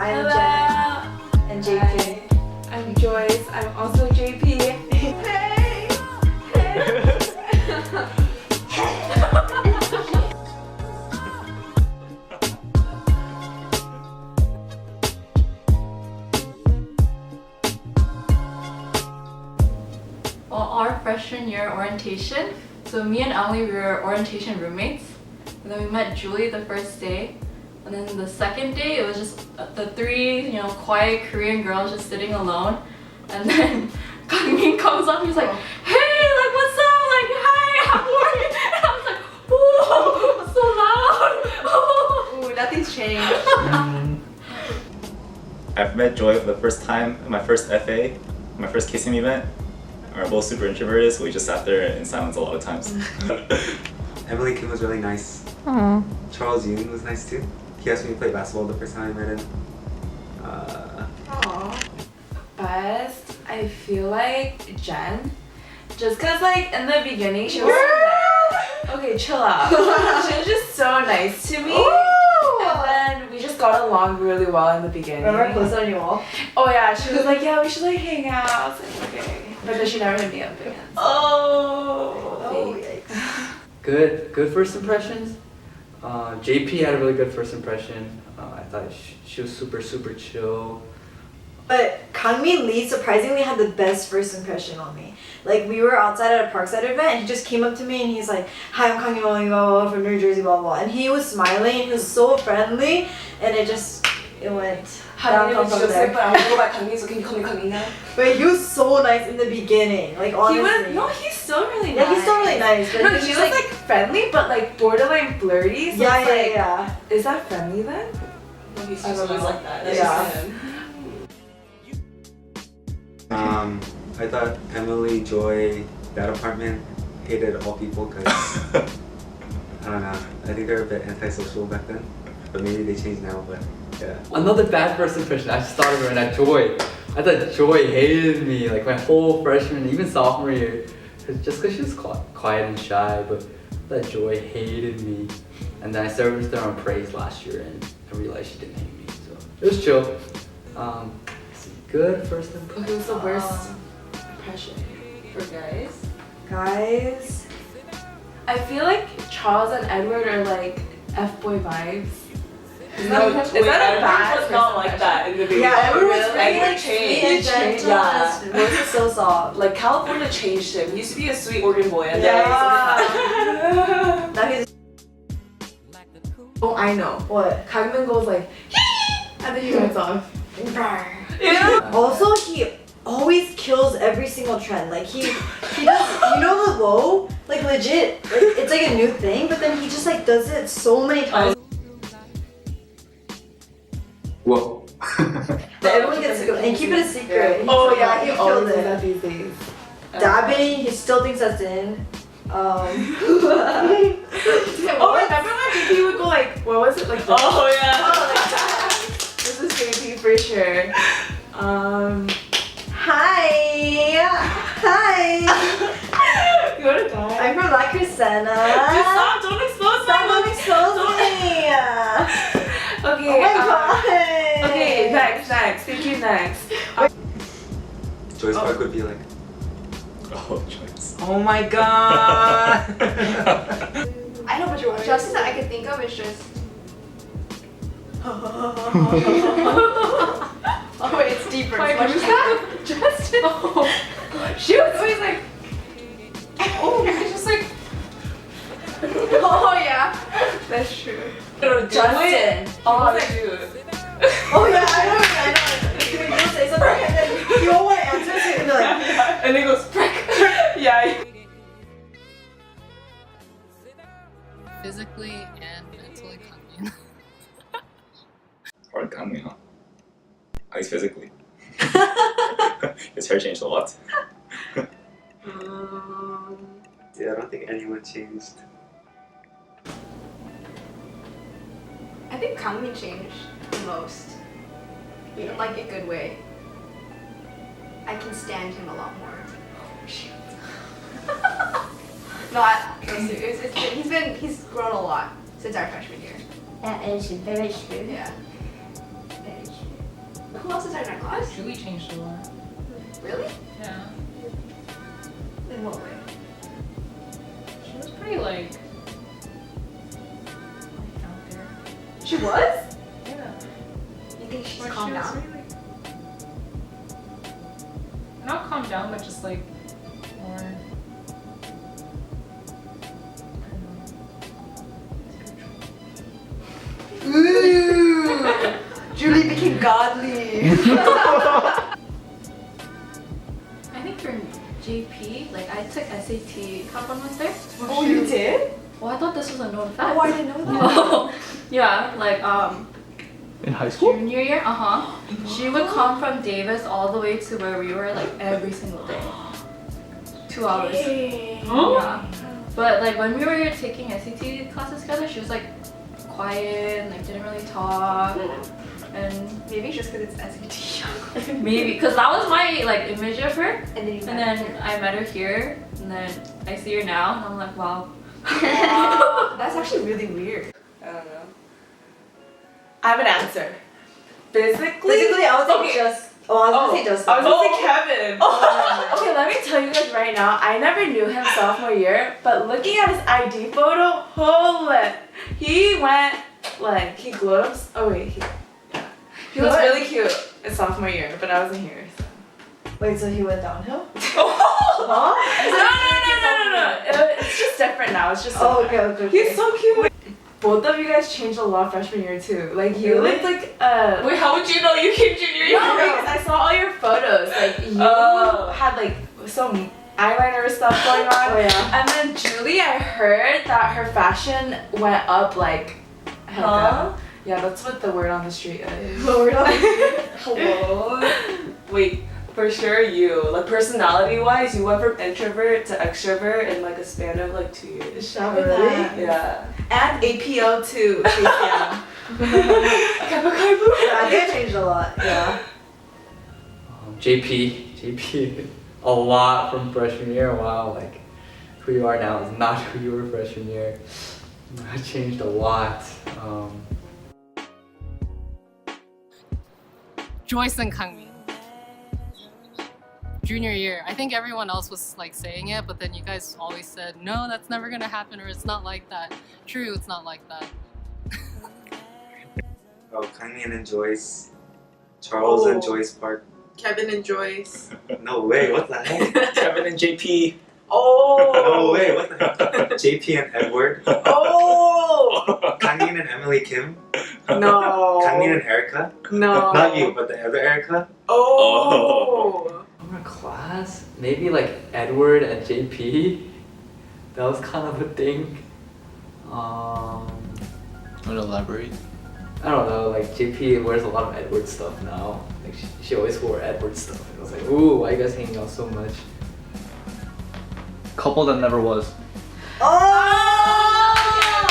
I'm Hello. Jen. And JP. Hi. I'm Joyce. I'm also JP. Hey! Hey! Well, our freshman year orientation, so me and Emily, we were orientation roommates. And then we met Julie the first day. And then the second day, it was just the three, quiet Korean girls just sitting alone. And then Kangmin comes up, he's like, hey, like, what's up? Like, hi, how are you? And I was like, whoa, so loud. Ooh, nothing's changed. I've met Joy for the first time at my first FA, my first KCM event. We're both super introverted, so we just sat there in silence a lot of times. Emily Kim was really nice. Aww. Charles Yoon was nice too. He asked me to play basketball the first time I met him. Aww. Best, I feel like Jen. Just cause like in the beginning she was so nice. Okay, chill out. She was just so nice to me. And then we just got along really well in the beginning. Remember close on your wall? Oh yeah, she was like, yeah, we should like hang out. I was like, okay. But then she never hit me up again. Oh, Fake. yikes. Good first impressions. JP had a really good first impression. I thought she was super chill. But Kangmin Lee surprisingly had the best first impression on me. Like we were outside at a Parkside event and he just came up to me and he's like, hi, I'm Kangmin Lee, blah, blah, blah, from New Jersey, blah, blah. And he was smiling and he was so friendly and it went downhill from there. But I want to go back Kangmin, so can you call me Kangmin now? But he was so nice in the beginning, like honestly. He's still really nice. Yeah, he's still really nice. But No, he's he was just, like friendly, but like borderline flirty. So yeah, it's like, yeah. Is that friendly then? Well, he's I just don't always know. like that. That's Yeah. just him. I thought Emily, Joy, that apartment hated all people because I don't know. I think they were a bit antisocial back then, but maybe they changed now. But yeah. Another bad first impression. I just thought of her and that Joy. I thought Joy hated me like my whole freshman, even sophomore year. Just because she was quiet and shy, but I thought Joy hated me. And then I started with her on praise last year and I realized she didn't hate me. So it was chill. Good first impression. Okay, what's the worst impression for guys? Guys, I feel like Charles and Edward are like F-boy vibes. Is No, that wait, a Edward bad was not first like impression? that in the beginning. yeah, everyone was Edward really like changed. sweet and gentle. Yeah. And was so soft. Like California changed him. He used to be a sweet Oregon boy, and Yeah. Now he's Oh, I know. what? Kangmin goes like, and then he runs off. Yeah. Also, he always kills every single trend. Like he does, you know the low? Like legit, like, it's like a new thing, but then he just like does it so many times Whoa. that everyone gets to go and keep it a secret. Oh yeah, he killed always does it. that these days. Dabbing, he still thinks that's in. Oh, remember when JP would go like, what was it like? Oh yeah. Oh, like, this is JP for sure. Hi! You wanna die? I'm from La Crescenta. Just stop! Don't expose Stop, don't me. expose me! Okay. Oh my god! Okay, next. Thank you, next. Joy's part would be like, Oh, Joyce. oh my god. I know, but your justice that I can think of is just. Oh wait, it's deeper. Wait, It's who's much that? Justin. Oh, she was always like, oh, it's just like, deeper. Oh yeah. that's true. Justin. Oh, dude. Oh yeah, I know. You'll say something and then you won't want to answer, so you'll be like, And he goes, frick. Yeah. Physically and mentally coming. Hard coming, huh? At least physically. His hair changed a lot. Yeah, I don't think anyone changed. I think Kangmin changed the most. In like a good way. I can stand him a lot more. Oh shoot. No, he's grown a lot since our freshman year. That is very true. Yeah. Very true. Who else is in our class? Julie changed a lot. Really? Yeah. In what way? She was pretty like out there. She was? Yeah. You think she's Like, calmed she was down? really- Not calmed down, but just like more. I don't know. Ooh! Julie became godly. I think for JP, like I took SAT Cup on Wednesday. Oh, you did? Well, I thought this was a known fact. Oh, I didn't know that. Oh, yeah, like In high school? junior year, she would come from Davis all the way to where we were like every single day. 2 hours. Yeah. But like when we were taking SAT classes together, she was like quiet and like didn't really talk. And Maybe just because it's SAT. maybe because that was my like image of her. And then you And then I met her here, and then I see her now, and I'm like, wow. That's actually really weird. I don't know. I have an answer. Physically. Basically, I was like Okay. just. Oh, I was gonna say Justin. I was gonna say Kevin. Okay, let me tell you guys right now, I never knew him sophomore year, but looking at his ID photo, holy, he went like, he glowed up. Oh wait, he was What? really cute in sophomore year, but I wasn't here. So. Wait, so he went downhill? No, Huh? it's just different now. It's just Oh, different. okay, okay. He's so cute. Both of you guys changed a lot freshman year too. Like you Really? looked like Wait, how would you know you came junior year? No, because I saw all your photos. Like you Oh. had like some eyeliner stuff going on. Oh, yeah. And then Julie, I heard that her fashion went up like heck Huh? up. Yeah, that's what the word on the street is. Lord, Hello? Wait, for sure you. Like personality wise, you went from introvert to extrovert in like a span of like 2 years. Shout really? Yeah. And APO too. KCM. Yeah, I think I changed a lot. Yeah. JP, a lot from freshman year. Wow, like who you are now is not who you were freshman year. I changed a lot. Joyce and Kangmi. Junior year, I think everyone else was like saying it, but then you guys always said, no, that's never gonna happen, or it's not like that. True, it's not like that. Oh, Kangmin and Joyce. Charles and Joyce Park. Kevin and Joyce. No way, what the heck? Kevin and JP. Oh. No way, what the heck? JP and Edward. Oh. Kangmin and Emily Kim. No. Kangmin and Erica. No. Not you, but the other Erica. Oh. Our class, maybe like Edward and JP. That was kind of a thing. Want to elaborate? I don't know, like JP wears a lot of Edward stuff now. Like she always wore Edward stuff. And I was like, ooh, why you guys hanging out so much? Couple that never was. Oh!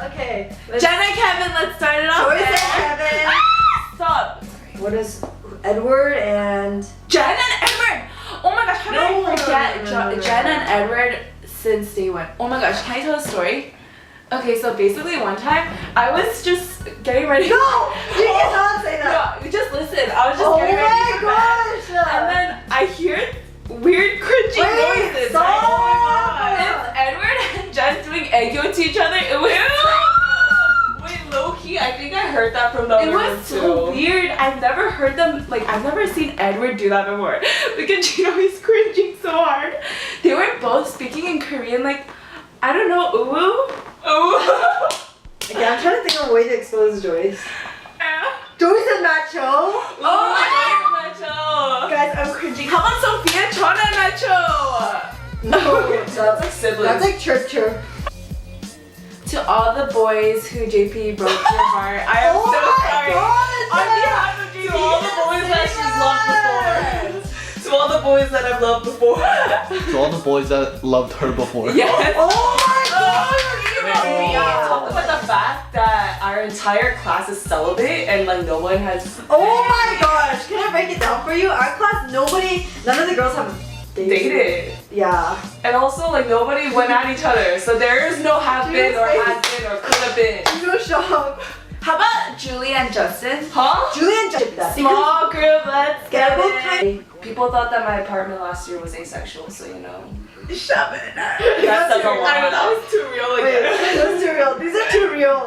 Okay. Jen and Kevin, let's start it off. Joyce and there. Kevin. Stop. What is Edward and Jen and Edward. Oh my gosh, how did No, I forget no. Jen and Edward since day one? Oh my gosh, can I tell a story? Okay, so basically one time I was just getting ready. No! You cannot say that. No, you just listen. I was just Oh getting ready my to go to bed. gosh! And then I hear weird cringing Wait, noises. stop! Right? Oh my god. It's Edward and Jen doing egg yolk to each other. It was Wait, low key, I think I heard that from the It other room was so too. weird. I've never heard them, like, I've never seen Edward do that before. Because, you know, he's cringing so hard. They were both speaking in Korean, like, I don't know, uwu? Okay, I'm trying to think of a way to expose Joyce. Joyce and Nacho? Oh my god, Guys, I'm cringing. How about Sophia, Chona, and Nacho? No, That's like siblings. that's like chirp chirp. To all the boys who JP broke your heart, I am Oh so my sorry. God, On behalf of JP, To all the boys that she's loved before. To all the boys that I've loved before. To all the boys that loved her before. Yes. Oh my god! Talk about the fact that our entire class is celibate and like no one has Oh my gosh! Can I break it down for you? Our class, none of the girls have dated. Yeah. And also like nobody went at each other. So there is no have been or has been or could have been. I'm so shocked. How about Julie and Justin. Huh? Julian did that. Small group, let's They're get both it. kind People thought that my apartment last year was asexual, so you know. Shove it. That says a lot. That was too real Wait, again. that's too real. These are too real.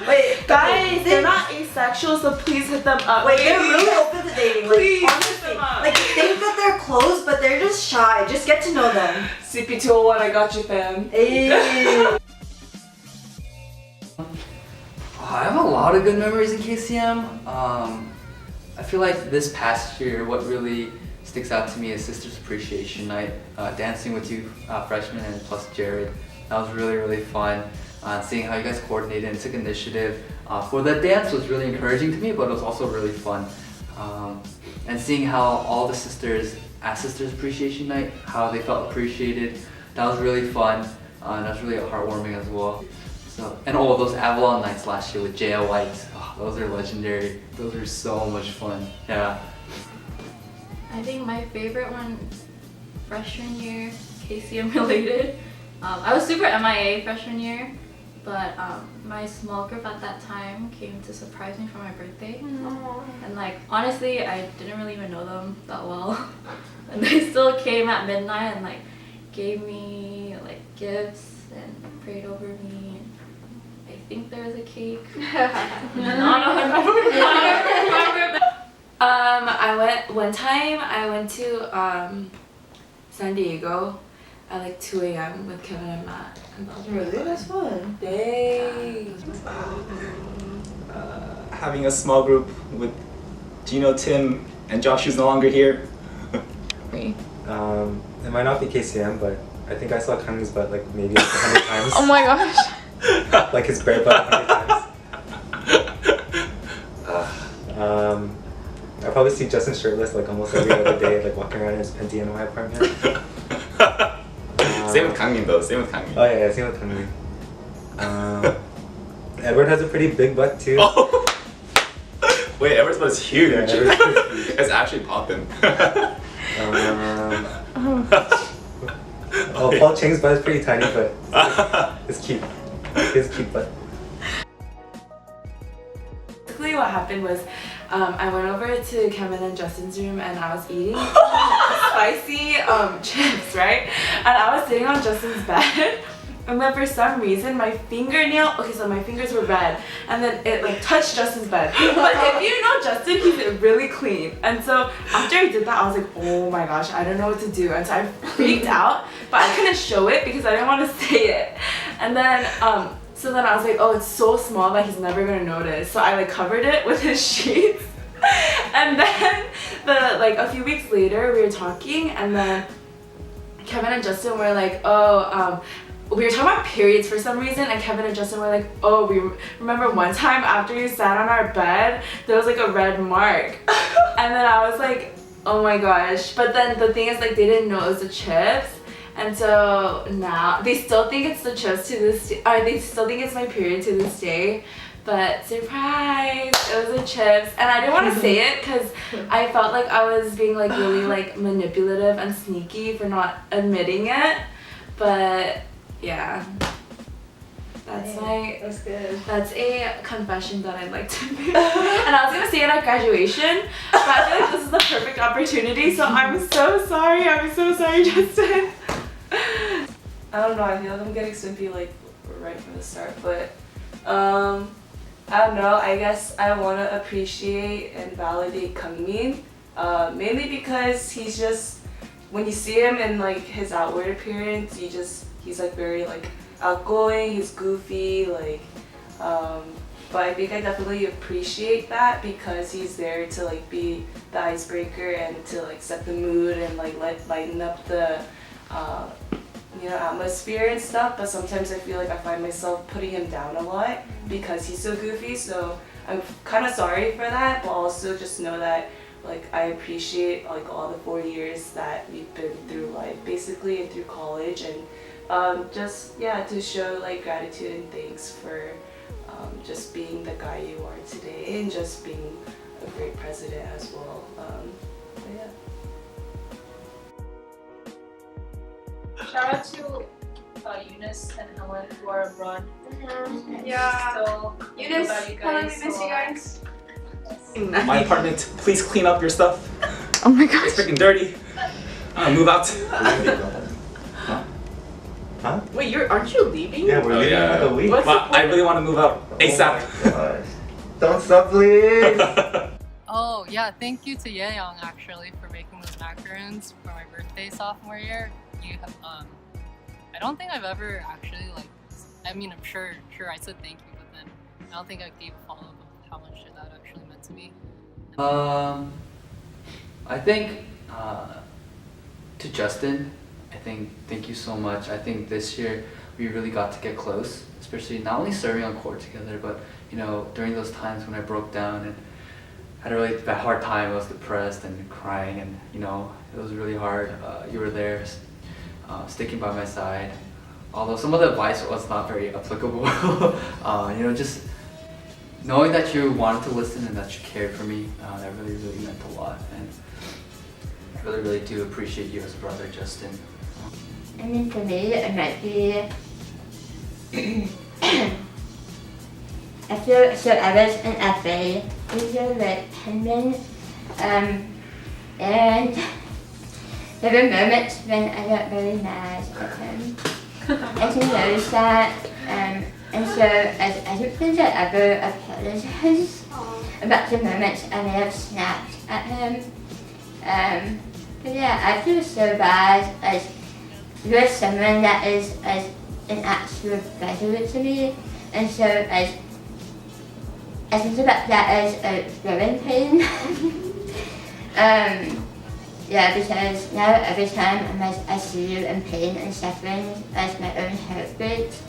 Wait, Guys, they're not asexual, so please hit them up. Wait, they're really open to dating. Like, Please, honestly, come on. like you think that they're close, but they're just shy. Just get to know them. CP201, I got you, fam. Hey. I have a lot of good memories in KCM. I feel like this past year, what really sticks out to me is Sisters Appreciation Night. Dancing with you freshmen and plus Jared. That was really, really fun. Seeing how you guys coordinated and took initiative for that dance was really encouraging to me, but it was also really fun. And seeing how all the sisters at Sisters Appreciation Night, how they felt appreciated, that was really fun. And that was really heartwarming as well. So, and all those Avalon nights last year with Jaya White, those are legendary. Those are so much fun. Yeah. I think my favorite one, freshman year, KCM related. I was super MIA freshman year, but my small group at that time came to surprise me for my birthday. And like honestly, I didn't really even know them that well, and they still came at midnight and like gave me like gifts and prayed over me. I think there was a cake. I don't remember. I went one time. I went to San Diego at like 2 a.m. with Kevin and Matt. And that was Really? That's fun. Dang. Having a small group with Gino, Tim, and Josh, who's no longer here. It might not be KCM, but I think I saw Kang's butt like maybe like 100 times. Oh my gosh. Like his bare butt 100 times. I probably see Justin shirtless like almost every other day, like walking around in his panty in my apartment. Same with Kangmin though, same with Kangmin. Oh yeah, same with Kangmin. Edward has a pretty big butt too. Oh. Wait, Edward's butt is huge. Yeah, Edward's butt is huge. It's actually popping. Paul Chang's butt is pretty tiny, but it's cute. He has a cute butt. Basically what happened was I went over to Kevin and Justin's room and I was eating spicy chips, right? And I was sitting on Justin's bed and then for some reason my fingernail, okay, so my fingers were red and then it like touched Justin's bed. But if you know Justin, he's really clean. And so after I did that, I was like, oh my gosh, I don't know what to do. And so I freaked out, but I couldn't show it because I didn't want to say it. And then so then I was like, oh, it's so small that he's never gonna notice. So I like covered it with his sheets. And then a few weeks later we were talking and then Kevin and Justin were like, oh, we were talking about periods for some reason and Kevin and Justin were like, oh, we remember one time after you sat on our bed, there was like a red mark. And then I was like, oh my gosh. But then the thing is like they didn't know it was the chips. And so now they still think it's the chips to this day, or they still think it's my period to this day. But surprise, it was the chips. And I didn't want to say it because I felt like I was being like really like manipulative and sneaky for not admitting it. But yeah, That's good. that's a confession that I'd like to make. And I was gonna say it at graduation, but I feel like this is the perfect opportunity. So I'm so sorry, Justin. I don't know, I feel like I'm getting simpy like right from the start, but I don't know, I guess I want to appreciate and validate Kangmin, mainly because he's just, when you see him in like his outward appearance, he's like very like outgoing, he's goofy, like, but I think I definitely appreciate that because he's there to like be the icebreaker and to like set the mood and like lighten up the atmosphere and stuff. But sometimes I feel like I find myself putting him down a lot because he's so goofy, so I'm kind of sorry for that, but also just know that like I appreciate like all the 4 years that we've been through life basically and through college, and just to show like gratitude and thanks for just being the guy you are today and just being a great president as well. But yeah. Shout out to Eunice and Helen who are abroad. Yeah. So thinking Eunice, about you Helen, we guys. miss you guys. My apartment, please clean up your stuff. Oh my It's gosh. freaking dirty. Move out. Huh? Wait, aren't you leaving? Yeah, we're leaving in like a week. What's Well, I really want to move out ASAP. Oh my gosh. Don't stop, please. Oh yeah, thank you to Yeyoung actually for making those macarons for my birthday sophomore year. You have, I don't think I've ever actually like. I mean, I'm sure I said thank you, but then I don't think I gave a follow up of how much that actually meant to me. I think to Justin, I think thank you so much. I think this year we really got to get close, especially not only serving on court together, but you know during those times when I broke down and had a really bad hard time. I was depressed and crying, and you know it was really hard. You were there, sticking by my side. Although some of the advice was not very applicable, you know, just knowing that you wanted to listen and that you cared for me, that really meant a lot. And I really do appreciate you as a brother, Justin. I mean, for me, it might be. I feel so. I was in FA. We were like penmen, and there were moments when I got very mad at him, and he knows that. And so I don't think I ever apologized about the moments I may have snapped at him. But yeah, I feel so bad as you're someone that is as an actual brother to me, and so as I think about that as a growing pain. Yeah, because now every time I see you in pain and suffering as my own heart breaks,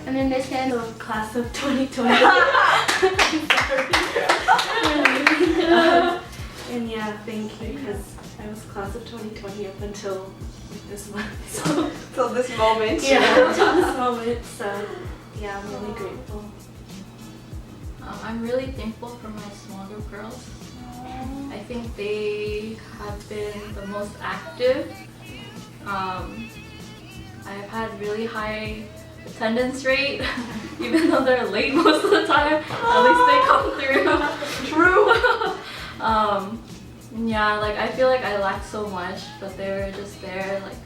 I'm in this kind of Class of 2020. And yeah, thank you, because I was class of 2020 up until this month. So Till this moment. yeah, until this moment. So yeah, I'm really grateful. I'm really thankful for my small group girls. I think they have been the most active. I've had really high attendance rate, even though they're late most of the time. At least they come through. True. Yeah, like I feel like I lacked so much, but they were just there, like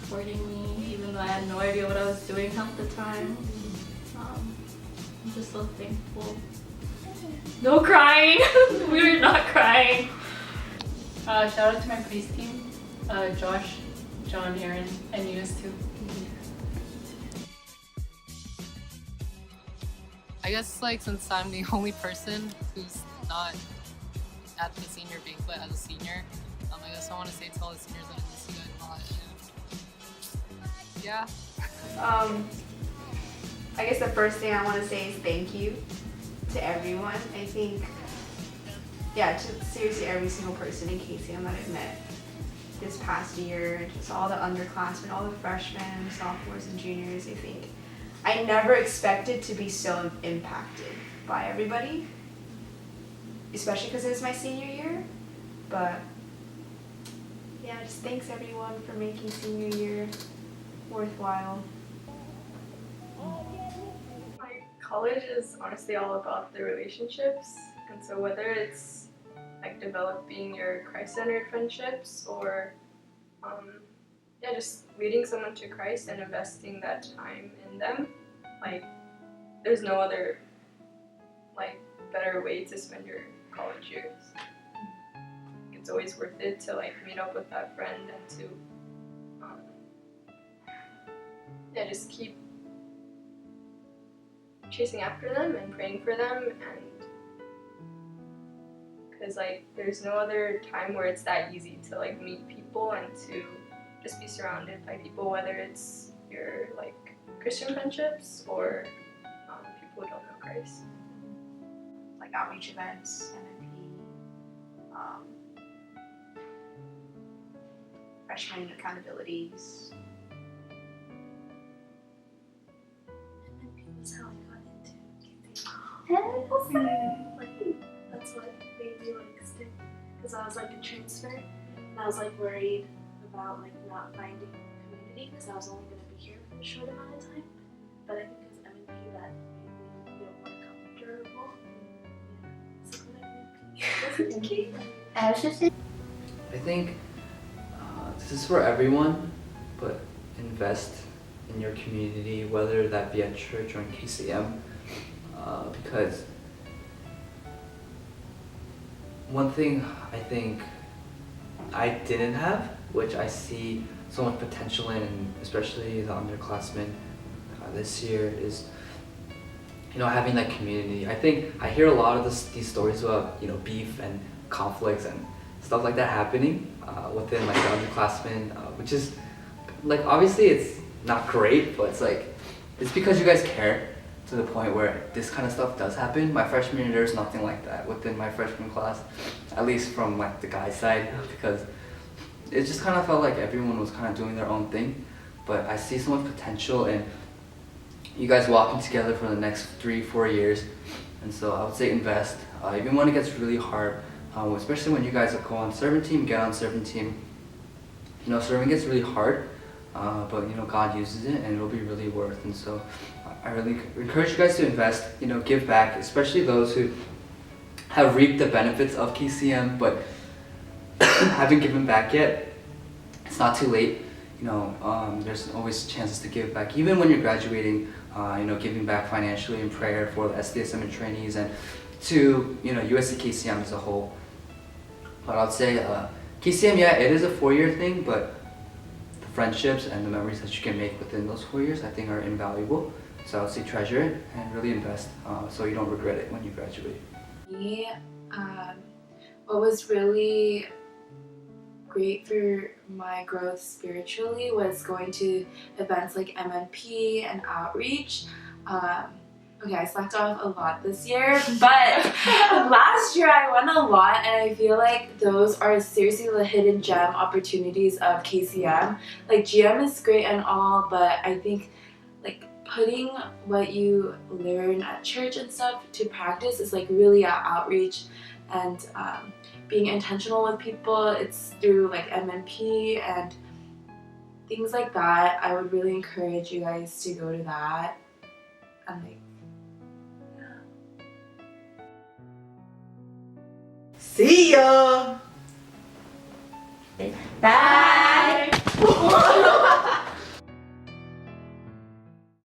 supporting me, even though I had no idea what I was doing half the time. I'm just so thankful. No crying! We were not crying. Shout out to my police team, Josh, John, Aaron, and Eunice too. I guess like since I'm the only person who's not at the senior banquet as a senior, I guess I want to say to all the seniors that I miss you guys a lot. And yeah. I guess the first thing I want to say is thank you to everyone. I think, yeah, to seriously every single person in KCM that I've met this past year, just all the underclassmen, all the freshmen, sophomores, and juniors. I think I never expected to be so impacted by everybody, especially because it was my senior year. But yeah, just thanks everyone for making senior year worthwhile. College is honestly all about the relationships, and so whether it's like developing your Christ-centered friendships or yeah, just leading someone to Christ and investing that time in them, like there's no other like better way to spend your college years. It's always worth it to like meet up with that friend and to yeah, just keep chasing after them and praying for them, and because like there's no other time where it's that easy to like meet people and to just be surrounded by people, whether it's your like Christian friendships or people who don't know Christ. Like outreach events, MMP, freshman accountabilities. That's how I got into like, that's what made me like stick, because I was like a transfer and I was like worried about like not finding community because I was only going to be here for a short amount of time, but I think it was M&P that made me feel more comfortable. Yeah. So good M&P. I was just I think this is for everyone, but invest in your community, whether that be at church or in KCM, because one thing I think I didn't have, which I see so much potential in, and especially the underclassmen this year, is having that community. I think I hear a lot of these stories about beef and conflicts and stuff like that happening within like the underclassmen, which is like obviously it's not great, but it's because you guys care to the point where this kind of stuff does happen. My freshman year, there's nothing like that within my freshman class, at least from like the guys' side, because it just kind of felt like everyone was kind of doing their own thing. But I see so much potential in you guys walking together for the next 3-4 years, and so I would say invest. Even when it gets really hard, especially when you guys go on serving team, get on serving team. Serving gets really hard, but God uses it, and it'll be really worth. And so I really encourage you guys to invest. Give back, especially those who have reaped the benefits of KCM, but haven't given back yet. It's not too late. There's always chances to give back, even when you're graduating. Giving back financially in prayer for the SDSM and trainees, and to USC KCM as a whole. But I'd say KCM, yeah, it is a 4-year thing, but the friendships and the memories that you can make within those 4 years, I think, are invaluable. So I would say treasure it and really invest, so you don't regret it when you graduate. Me, what was really great for my growth spiritually was going to events like MNP and Outreach. Okay, I slacked off a lot this year, but last year I went a lot, and I feel like those are seriously the hidden gem opportunities of KCM. Like GM is great and all, but I think like putting what you learn at church and stuff to practice is like really at Outreach, and being intentional with people, it's through like MNP and things like that. I would really encourage you guys to go to that, and like See ya! bye.